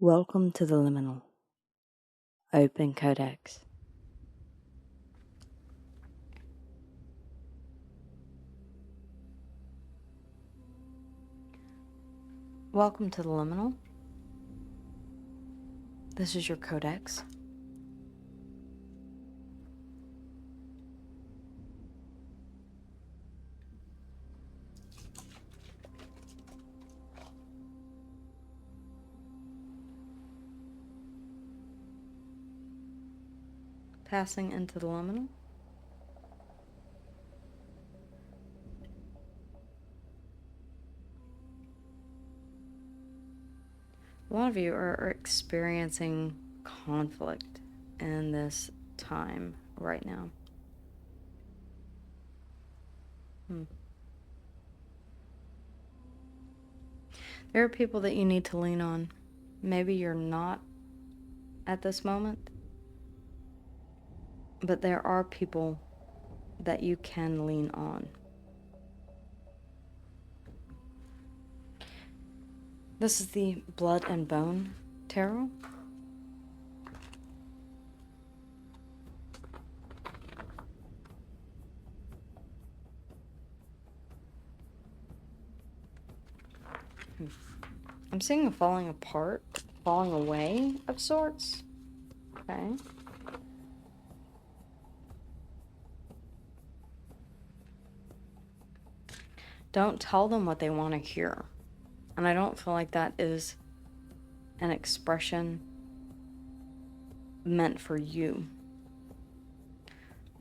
Welcome to the Liminal. Open Codex. Welcome to the Liminal. This is your Codex. Passing into the Liminal. A lot of you are experiencing conflict in this time right now. There are people that you need to lean on. Maybe you're not at this moment, but there are people that you can lean on. This is the Blood and Bone Tarot. I'm seeing a falling apart, falling away of sorts. Okay. Don't tell them what they want to hear. And I don't feel like that is an expression meant for you.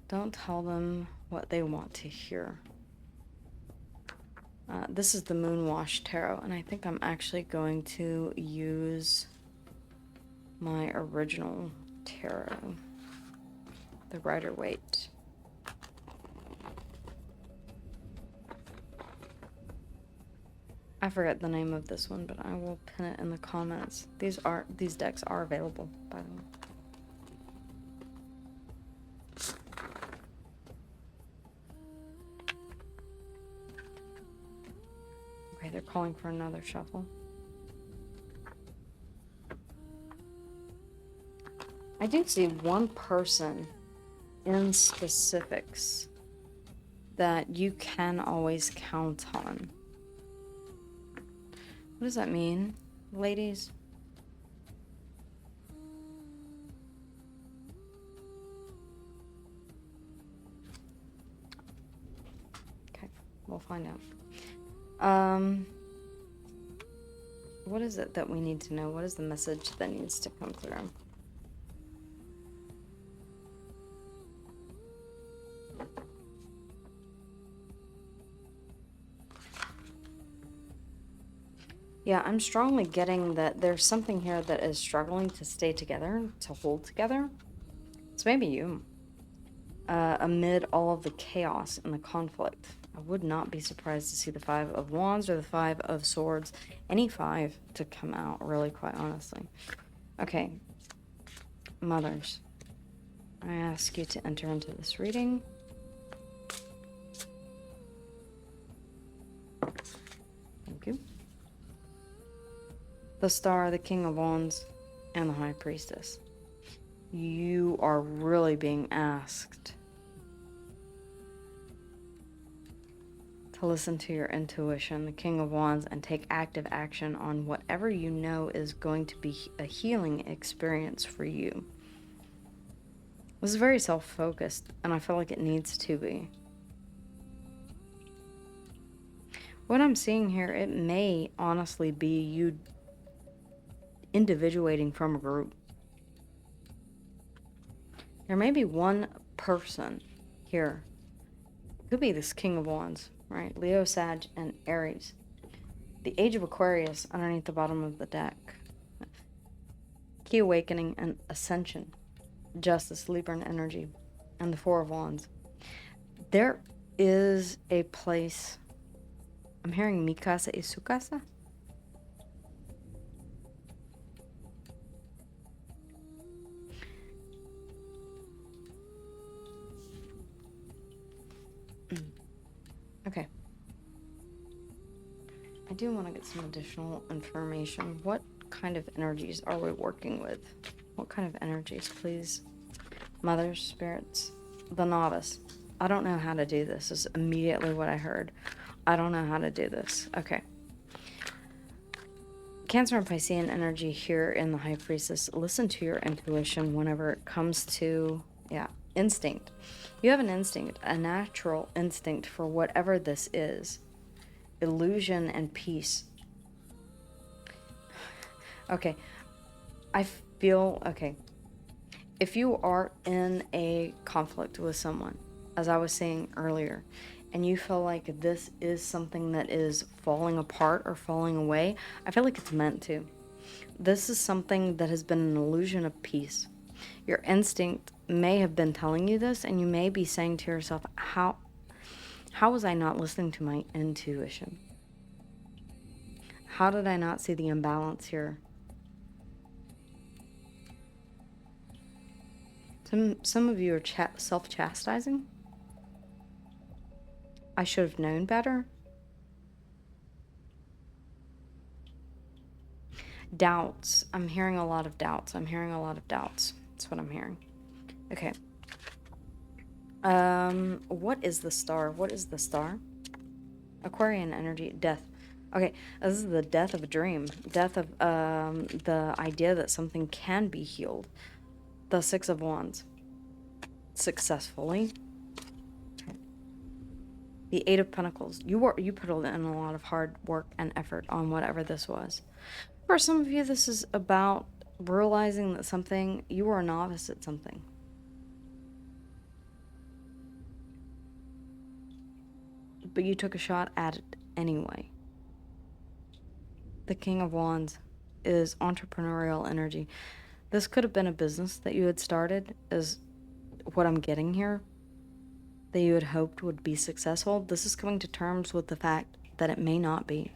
Don't tell them what they want to hear. This is the Moonwash Tarot, and I think I'm actually going to use my original tarot, the Rider-Waite. I forget the name of this one, but I will pin it in the comments. These decks are available, by the way. Okay, they're calling for another shuffle. I do see one person in specifics that you can always count on. What does that mean, ladies? Okay, we'll find out. What is it that we need to know? What is the message that needs to come through? Yeah, I'm strongly getting that there's something here that is struggling to stay together, to hold together. It's maybe you. Amid all of the chaos and the conflict. I would not be surprised to see the Five of Wands or the Five of Swords. Any five to come out, really, quite honestly. Okay. Mothers, I ask you to enter into this reading. Thank you. The Star, the King of Wands, and the High Priestess. You are really being asked to listen to your intuition, the King of Wands, and take active action on whatever you know is going to be a healing experience for you. This is very self-focused, and I feel like it needs to be. What I'm seeing here, it may honestly be you individuating from a group. There may be one person here. It could be this King of Wands, right? Leo, Sag, and Aries. The Age of Aquarius underneath the bottom of the deck. Key Awakening and Ascension. Justice, Libra, and Energy. And the Four of Wands. There is a place. I'm hearing Mikasa y su casa. Okay. I do want to get some additional information. What kind of energies are we working with? What kind of energies, please? Mothers, spirits, the novice. I don't know how to do this, is immediately what I heard. I don't know how to do this. Okay. Cancer and Piscean energy here in the High Priestess. Listen to your intuition whenever it comes to, instinct. You have an instinct, a natural instinct for whatever this is. Illusion and peace. Okay. I feel, okay. If you are in a conflict with someone, as I was saying earlier, and you feel like this is something that is falling apart or falling away, I feel like it's meant to. This is something that has been an illusion of peace. Your instinct may have been telling you this, and you may be saying to yourself, how was I not listening to my intuition? How did I not see the imbalance here? Some of you are self-chastising. I should have known better. Doubts. I'm hearing a lot of doubts. That's what I'm hearing. Okay. What is the star? Aquarian energy. Death. Okay, this is the death of a dream. Death of the idea that something can be healed. The Six of Wands. Successfully. The Eight of Pentacles. You put in a lot of hard work and effort on whatever this was. For some of you, this is about realizing that you were a novice at something. But you took a shot at it anyway. The King of Wands is entrepreneurial energy. This could have been a business that you had started, is what I'm getting here, that you had hoped would be successful. This is coming to terms with the fact that it may not be.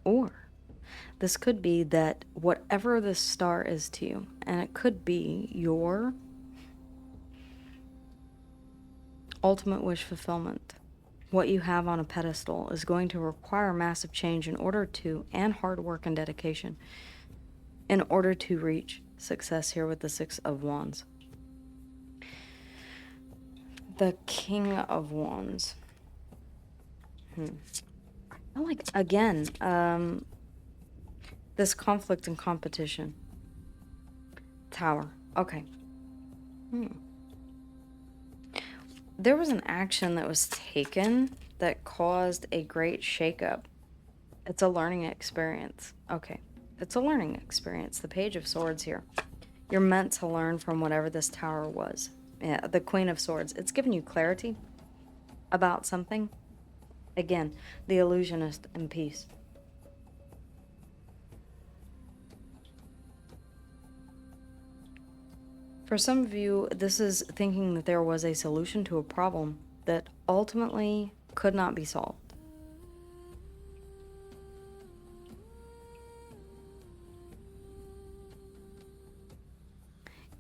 Or this could be that whatever this star is to you, and it could be your ultimate wish fulfillment, what you have on a pedestal, is going to require massive change and hard work and dedication in order to reach success here with the Six of Wands. The King of Wands. I like, again, this conflict and competition. Tower. Okay. There was an action that was taken that caused a great shakeup. It's a learning experience. Okay. It's a learning experience. The Page of Swords here. You're meant to learn from whatever this tower was. Yeah, the Queen of Swords. It's giving you clarity about something. Again, the illusionist and peace. For some of you, this is thinking that there was a solution to a problem that ultimately could not be solved.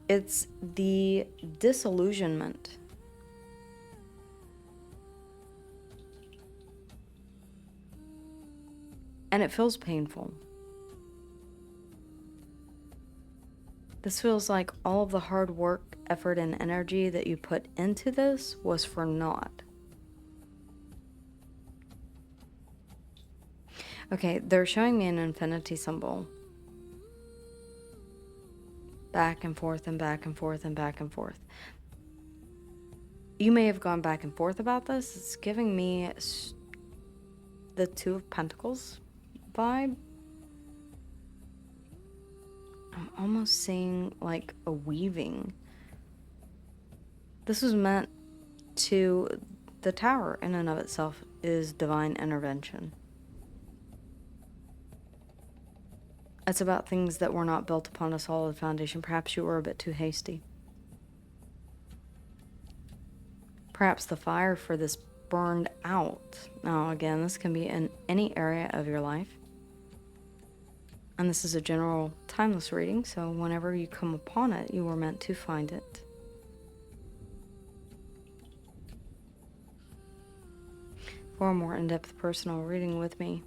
It's the disillusionment. And it feels painful. This feels like all of the hard work, effort, and energy that you put into this was for naught. Okay, they're showing me an infinity symbol. Back and forth and back and forth and back and forth. You may have gone back and forth about this. It's giving me the Two of Pentacles vibe. I'm almost seeing like a weaving. This was meant to, the tower in and of itself is divine intervention. It's about things that were not built upon a solid foundation. Perhaps you were a bit too hasty. Perhaps the fire for this burned out. Now, again, this can be in any area of your life. And this is a general timeless reading, so whenever you come upon it, you were meant to find it. For a more in-depth personal reading with me,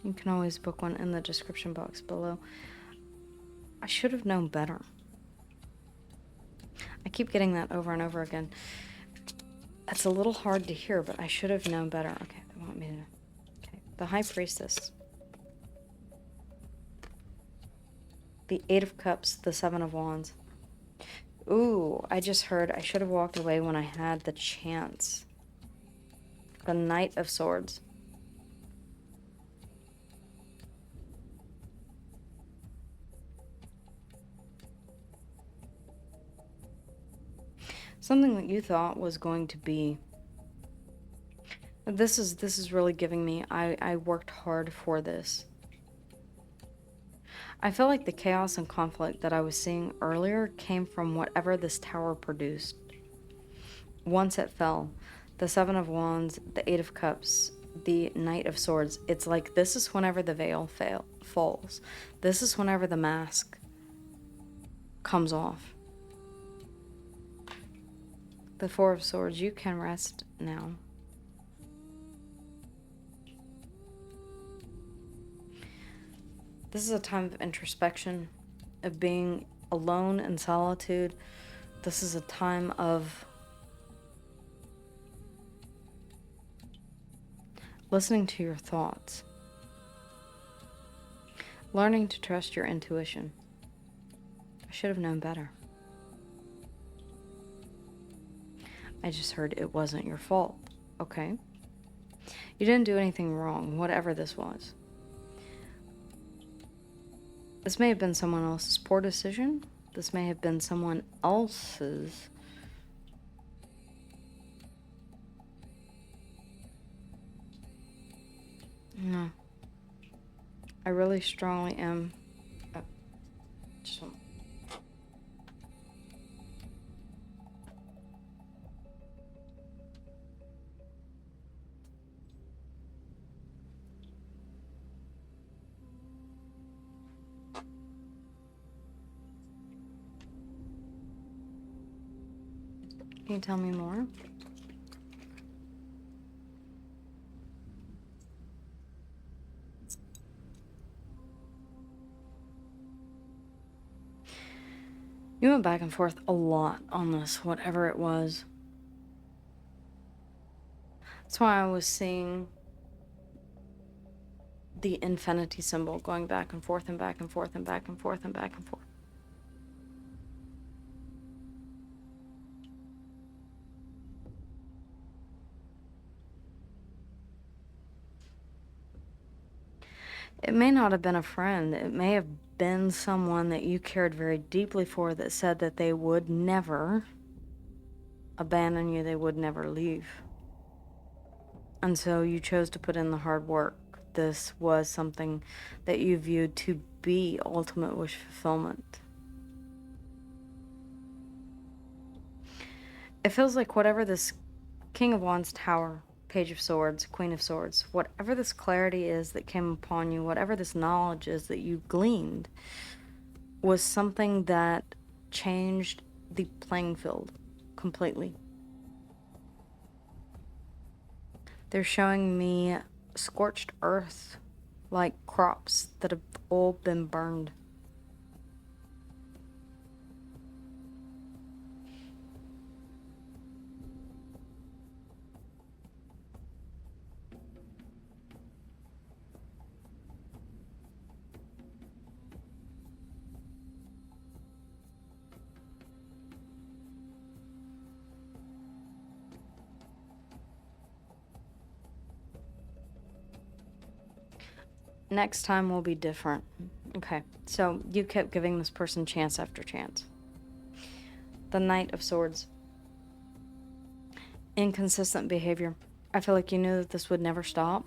you can always book one in the description box below. I should have known better. I keep getting that over and over again. It's a little hard to hear, but I should have known better. Okay, they want me to... Okay, the High Priestess. The Eight of Cups, the Seven of Wands. Ooh, I just heard I should have walked away when I had the chance. The Knight of Swords. Something that you thought was going to be... This is really giving me... I worked hard for this. I feel like the chaos and conflict that I was seeing earlier came from whatever this tower produced. Once it fell, the Seven of Wands, the Eight of Cups, the Knight of Swords, it's like this is whenever the veil falls. This is whenever the mask comes off. The Four of Swords, you can rest now. This is a time of introspection, of being alone in solitude. This is a time of listening to your thoughts. Learning to trust your intuition. I should have known better. I just heard it wasn't your fault. Okay. You didn't do anything wrong, whatever this was. This may have been someone else's poor decision. This may have been someone else's... No. I really strongly am... just one. Can you tell me more? You went back and forth a lot on this, whatever it was. That's why I was seeing the infinity symbol going back and forth and back and forth and back and forth and back and forth. It may not have been a friend. It may have been someone that you cared very deeply for that said that they would never abandon you, they would never leave. And so you chose to put in the hard work. This was something that you viewed to be ultimate wish fulfillment. It feels like whatever this King of Wands tower, Page of Swords, Queen of Swords, whatever this clarity is that came upon you, whatever this knowledge is that you gleaned, was something that changed the playing field completely. They're showing me scorched earth, like crops that have all been burned. Next time will be different. Okay, so you kept giving this person chance after chance. The Knight of Swords. Inconsistent behavior. I feel like you knew that this would never stop.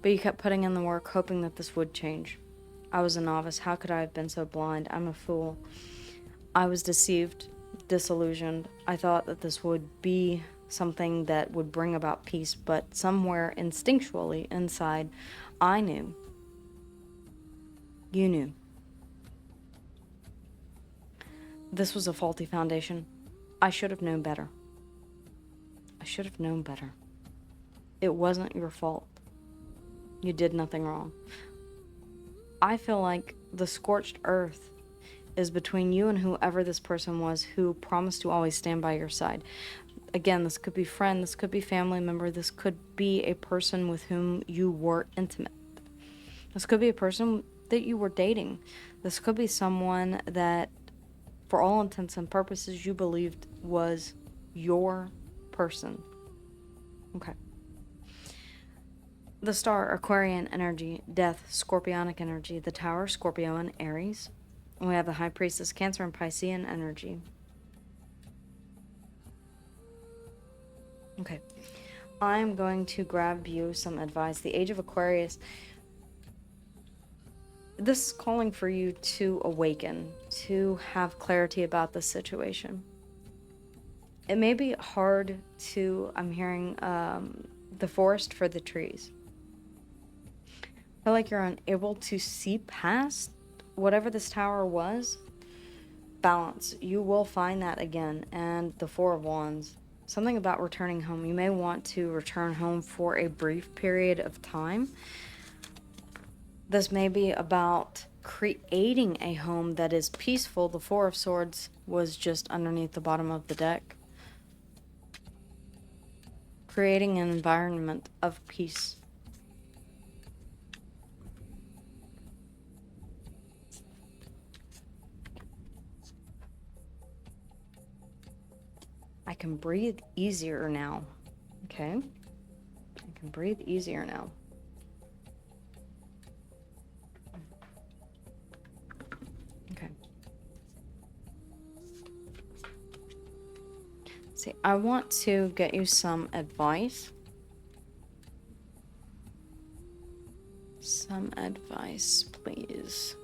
But you kept putting in the work, hoping that this would change. I was a novice. How could I have been so blind? I'm a fool. I was deceived, disillusioned. I thought that this would be something that would bring about peace, but somewhere instinctually inside, I knew. You knew. This was a faulty foundation. I should have known better. I should have known better. It wasn't your fault. You did nothing wrong. I feel like the scorched earth is between you and whoever this person was who promised to always stand by your side. Again, this could be friend, this could be family member, this could be a person with whom you were intimate. This could be a person that you were dating. This could be someone that, for all intents and purposes, you believed was your person. Okay. The star, Aquarian energy, death, Scorpionic energy, the tower, Scorpio and Aries. And we have the high priestess, Cancer and Piscean energy. Okay. I'm going to grab you some advice. The Age of Aquarius. This is calling for you to awaken, to have clarity about the situation. It may be hard to, I'm hearing, the forest for the trees. I feel like you're unable to see past whatever this tower was. Balance. You will find that again. And the Four of Wands. Something about returning home. You may want to return home for a brief period of time. This may be about creating a home that is peaceful. The Four of Swords was just underneath the bottom of the deck. Creating an environment of peace. I can breathe easier now. Okay? I can breathe easier now. Okay. See, I want to get you some advice. Some advice, please.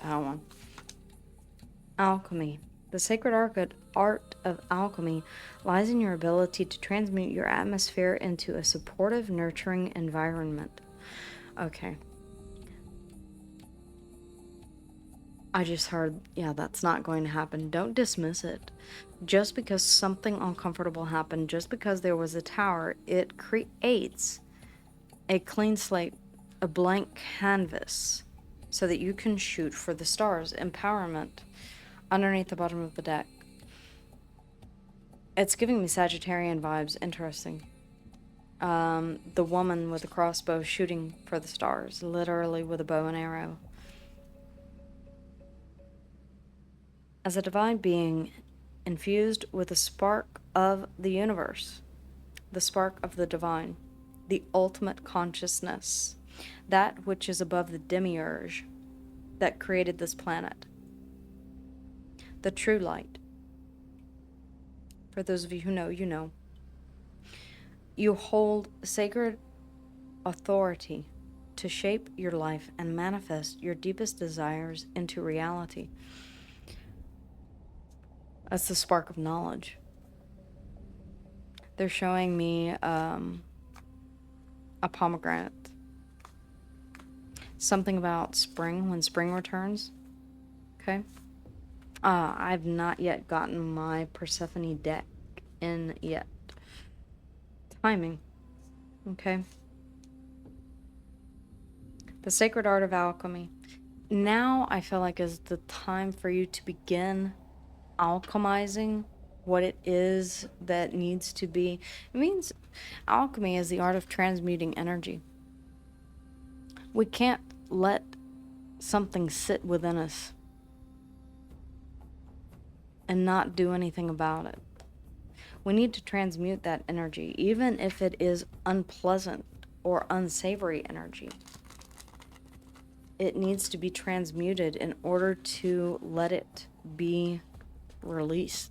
That one. Alchemy. The sacred art of alchemy lies in your ability to transmute your atmosphere into a supportive, nurturing environment. Okay. I just heard, yeah, that's not going to happen. Don't dismiss it. Just because something uncomfortable happened, just because there was a tower, it creates a clean slate, a blank canvas, so that you can shoot for the stars. Empowerment underneath the bottom of the deck. It's giving me Sagittarian vibes. Interesting. The woman with the crossbow shooting for the stars, literally with a bow and arrow. As a divine being infused with the spark of the universe, the spark of the divine, the ultimate consciousness, that which is above the demiurge that created this planet, the true light. For those of you who know, you know. You hold sacred authority to shape your life and manifest your deepest desires into reality. That's the spark of knowledge. They're showing me a pomegranate. Something about spring, when spring returns. Okay. I've not yet gotten my Persephone deck in yet. Timing. Okay. The sacred art of alchemy. Now I feel like is the time for you to begin alchemizing what it is that needs to be. It means alchemy is the art of transmuting energy. We can't let something sit within us and not do anything about it. We need to transmute that energy, even if it is unpleasant or unsavory energy. It needs to be transmuted in order to let it be released.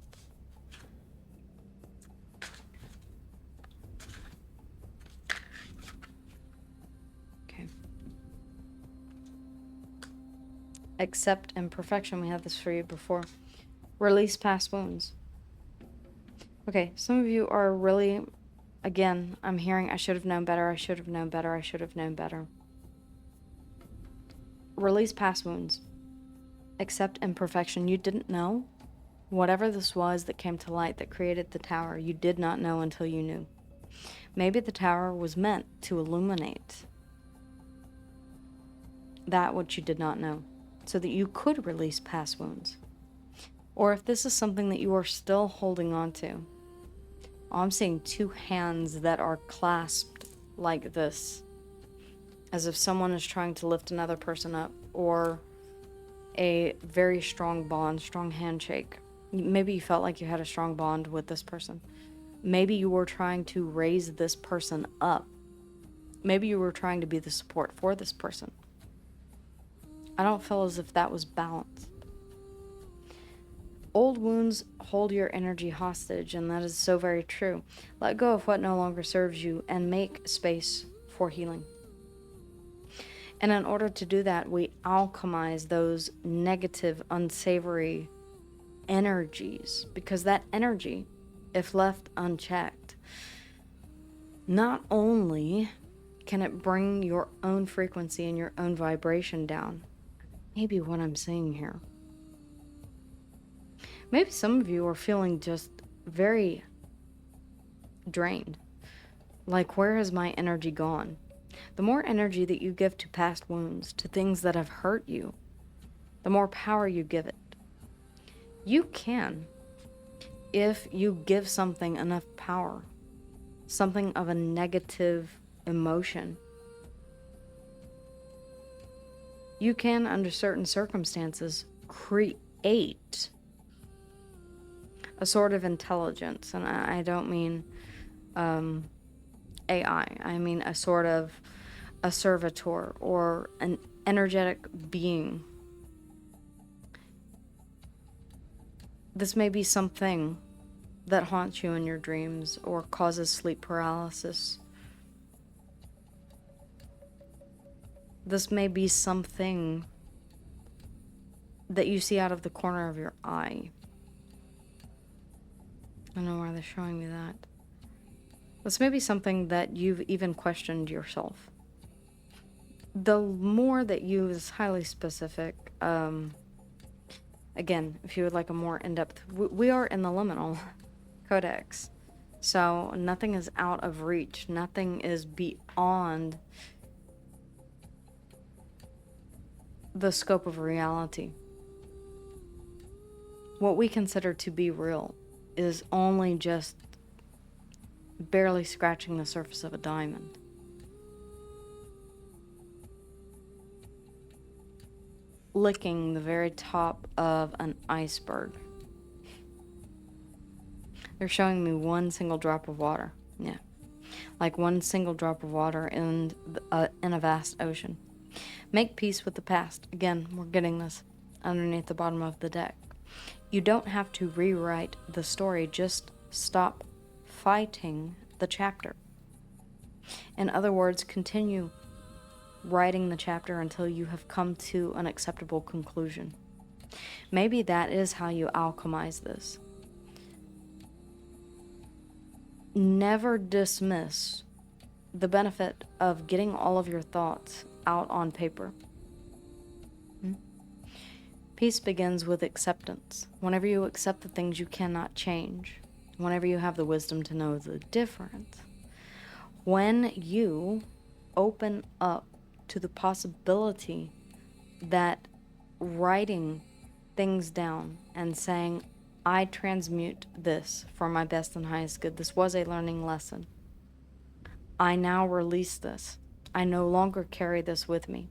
accept imperfection. We had this for you before. Release past wounds. Okay, some of you are really, again, I'm hearing, I should have known better, I should have known better, I should have known better. Release past wounds. Accept imperfection. You didn't know. Whatever this was that came to light that created the tower, you did not know until you knew. Maybe the tower was meant to illuminate that which you did not know, so that you could release past wounds. Or if this is something that you are still holding on to, I'm seeing two hands that are clasped like this, as if someone is trying to lift another person up, or a very strong bond, strong handshake. Maybe you felt like you had a strong bond with this person. Maybe you were trying to raise this person up. Maybe you were trying to be the support for this person. I don't feel as if that was balanced. Old wounds hold your energy hostage, and that is so very true. Let go of what no longer serves you and make space for healing. And in order to do that, we alchemize those negative, unsavory energies, because that energy, if left unchecked, not only can it bring your own frequency and your own vibration down, maybe what I'm saying here. Maybe some of you are feeling just very drained. Like, where has my energy gone? The more energy that you give to past wounds, to things that have hurt you, the more power you give it. You can, if you give something enough power, something of a negative emotion, you can, under certain circumstances, create a sort of intelligence. And I don't mean AI. I mean a sort of a servitor or an energetic being. This may be something that haunts you in your dreams or causes sleep paralysis. This may be something that you see out of the corner of your eye. I don't know why they're showing me that. This may be something that you've even questioned yourself. The more that you is highly specific. Again, if you would like a more in-depth, we are in the Liminal Codex. So nothing is out of reach. Nothing is beyond the scope of reality. What we consider to be real is only just barely scratching the surface of a diamond. Licking the very top of an iceberg. They're showing me one single drop of water. Yeah. Like one single drop of water in a vast ocean. Make peace with the past. Again, we're getting this underneath the bottom of the deck. You don't have to rewrite the story, just stop fighting the chapter. In other words, continue writing the chapter until you have come to an acceptable conclusion. Maybe that is how you alchemize this. Never dismiss the benefit of getting all of your thoughts out on paper. Peace begins with acceptance. Whenever you accept the things you cannot change, whenever you have the wisdom to know the difference, when you open up to the possibility that writing things down and saying, I transmute this for my best and highest good. This was a learning lesson. I now release this. I no longer carry this with me.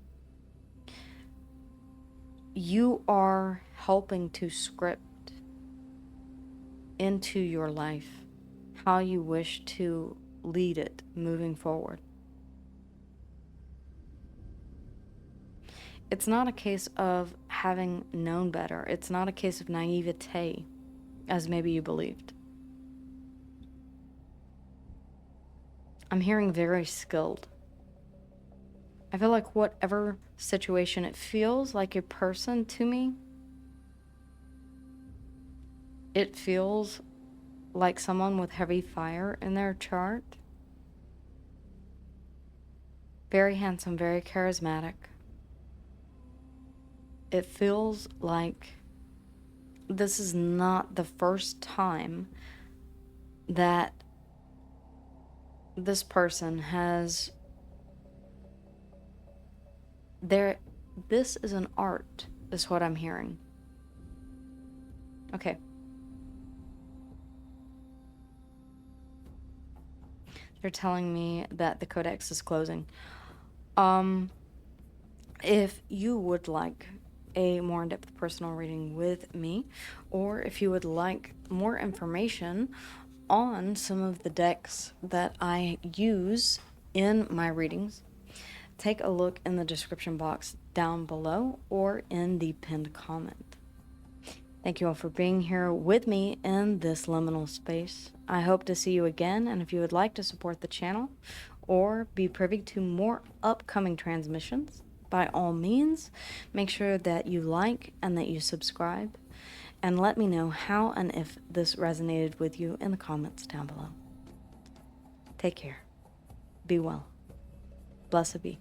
You are helping to script into your life how you wish to lead it moving forward. It's not a case of having known better. It's not a case of naivete, as maybe you believed. I'm hearing very skilled. I feel like whatever situation, it feels like a person to me. It feels like someone with heavy fire in their chart. Very handsome, very charismatic. It feels like this is not the first time that this person has this is an art, is what I'm hearing. Okay. They're telling me that the Codex is closing. If you would like a more in-depth personal reading with me, or if you would like more information on some of the decks that I use in my readings, take a look in the description box down below or in the pinned comment. Thank you all for being here with me in this liminal space. I hope to see you again, and if you would like to support the channel or be privy to more upcoming transmissions, by all means, make sure that you like and that you subscribe, and let me know how and if this resonated with you in the comments down below. Take care. Be well. Blessed be.